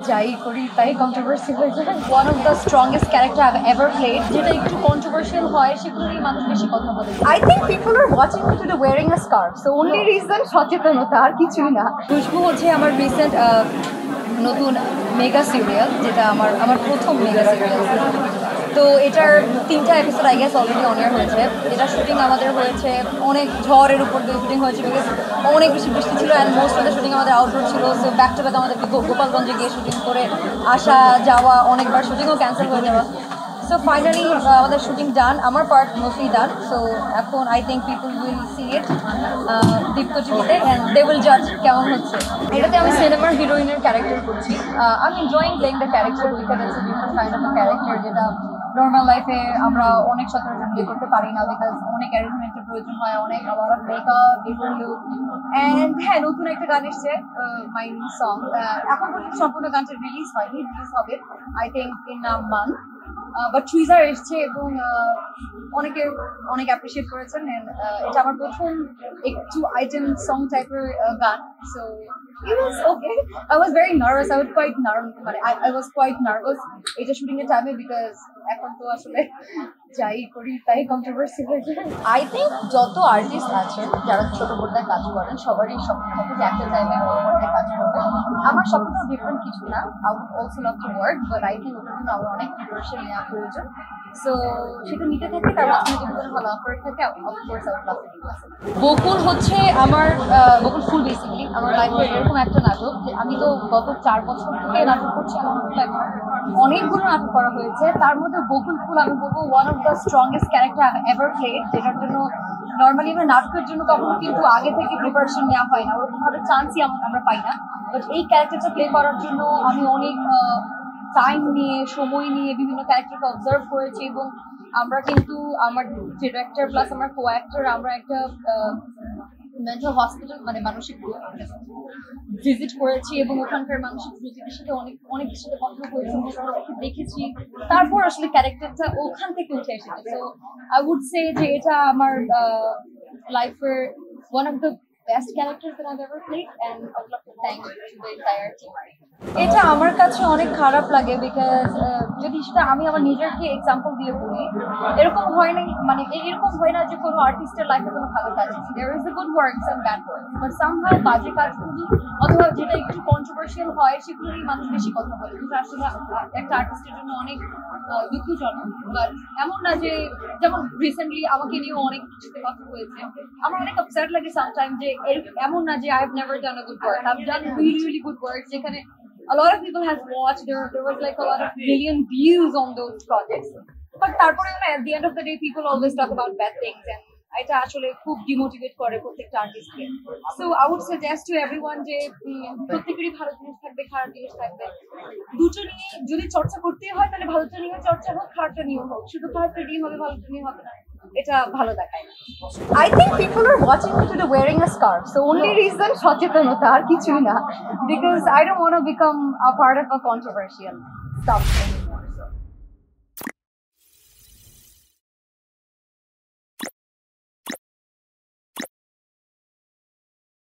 যাই করি তাই কন্ট্রোভার্সি হয়ে যায়। One of the strongest character I have ever played, যেটা একটু কন্ট্রোভার্সিয়াল হয় সেগুলো নিয়ে মানুষ বেশি কথা বলে। I think people are watching me today wearing a scarf, so only reason সচেতনতা, আর কিছুই না। খুশবু হচ্ছে আমার রিসেন্ট নতুন মেগা সিরিয়াল, যেটা আমার প্রথম মেগা সিরিয়াল। তো এটার 3টা episode I guess already on air হয়েছে। এটা শুটিং আমাদের হয়েছে অনেক ঝড়ের উপর দিয়ে শুটিং হয়েছে, বিকজ অনেক বেশি বৃষ্টি ছিল and most of the shooting আমাদের আউটডোর ছিল। সো ব্যাক টু ব্যাক আমাদেরকে গোপালগঞ্জে গিয়ে শুটিং করে আসা যাওয়া, অনেকবার শুটিংও ক্যান্সেল হয়ে যাওয়া। সো ফাইনালি আমাদের শুটিং ডান, আমার পার্ট মোস্টলি ডান। সো এখন I think people will see it Deepto টিভিতে অ্যান্ড দে উইল জাজ কেমন হচ্ছে। এটাতে আমি সিনেমার হিরোইনের ক্যারেক্টার করছি। I am enjoying playing the character because it's a different kind of a character, যেটা নর্মাল লাইফে আমরা অনেক সচরাচর প্লে করতে পারি না, বিকজ অনেক অ্যারেঞ্জমেন্টের প্রয়োজন হয়, অনেক আবার মেকআপ, ডিফারেন্ট লুক। অ্যান্ড হ্যাঁ, নতুন একটা গান এসছে, মাই নিউ সং। এখন পর্যন্ত সম্পূর্ণ গানটা রিলিজ হয়নি, রিলিজ হবে I think in a month. But teaser এসছে এবং অনেকে অনেক অ্যাপ্রিসিয়েট করেছেন। অ্যান্ড এটা আমার প্রথম একটু আইটেম সং টাইপের গান। So it was okay. I was very nervous. I was quite I was quite nervous এটা শুটিং এর টাইমে, বিকজ এখন তো আসলে যাই করি তাই কন্ট্রোভার্সি হয়ে যায়। আই থিঙ্ক যত আর্টিস্ট আছেন যারা ছোট পর্দায় কাজ করেন, সবারই স্বপ্ন থাকে যে একটা টাইমে বড় পর্দায় কাজ করবে। আমার স্বপ্নটাও ডিফারেন্ট কিছু না। I would also love to work, but I think ওটার জন্য আমার অনেক প্রিপারেশন নেওয়া প্রয়োজন। সো সেটা নিতে থাকে, তার মাঝখানে যদি কোনো ভালো অফার থাকে of course I would love to do that. Bokul হচ্ছে আমার বকুল ফুল বেসিক্যালি আমার লাইফের এরকম একটা নাটক যে আমি তো গত 4 বছর থেকে নাটক করছি। আমার অনেকগুলো নাটক করা হয়েছে, তার মধ্যে বকুল ফুল আমি বলবো one of the strongest character I ever played, যেটার জন্য নর্মালি আমরা নাটকের জন্য কখনো কিন্তু আগে থেকে প্রিপারেশন নেওয়া হয় না, ওরকমভাবে চান্সই আমরা পাই না। বাট এই ক্যারেক্টারটা প্লে করার জন্য আমি অনেক টাইম নিয়ে, সময় নিয়ে বিভিন্ন ক্যারেক্টারকে অবজার্ভ করেছি। এবং আমরা কিন্তু আমার ডিরেক্টর প্লাস আমার কো অ্যাক্টর, আমরা একটা মেন্টাল হসপিটাল মানে মানসিক ভিজিট করেছি এবং ওখানকার মানসিক রোগীদের সাথে অনেক সাথে কথা হয়েছে, দেখেছি, তারপর আসলে ক্যারেক্টারটা ওখান থেকে উঠে এসেছে। সো আই উড সে যে এটা আমার লাইফের one of the best character that I've ever played, and I would love to thank the entire team. এটা আমার কাছে অনেক খারাপ লাগে, বিকজ যদি সেটা আমি আমার নিজেরকে এক্সাম্পল দিয়ে বলি, এরকম হয় না, মানে এরকম হয় না যে কোনো আর্টিস্টের লাইফে কোনো ভালো কাজ আছে। There is a good works and bad works, but somehow বাজে কাজগুলো অথবা যেটা একটু কন্ট্রোভার্সিয়াল হয় সেগুলো নিয়ে মানুষ বেশি কথা বলে, যেটা আসলে একটা আর্টিস্টের জন্য অনেক দুঃখজনক। বাট এমন না যে, যেমন রিসেন্টলি আমাকে নিয়েও অনেক কিছুতে কথা হয়েছে, আমার অনেক আপসেট লাগে সামটাইম যে এমন না যে I have never done a good work, I have done really good work, যেখানে a lot of people have watched. There was like a lot of million views on those projects. But তারপরে at the end of the day, people always talk about bad things, and এটা আসলে খুব demotivate করে প্রত্যেকটা আর্টিস্টকে। So I would suggest to everyone যে প্রত্যেকেরই ভালো জিনিস থাকবে, খারাপ জিনিস থাকবে, দুটো নিয়ে যদি চর্চা করতে হয় তাহলে ভালোটা নিয়ে চর্চা হোক, খারাপটা নিয়েও হোক। শুধু খারাপটা নিয়ে হবে, ভালোটা নিয়ে হবে না, এটা ভালো দেখায় না। I think people are watching me today wearing a scarf, so only reason সচেতনতা, আর কিছুই না, because I don't want to become a part of a controversial stuff anymore.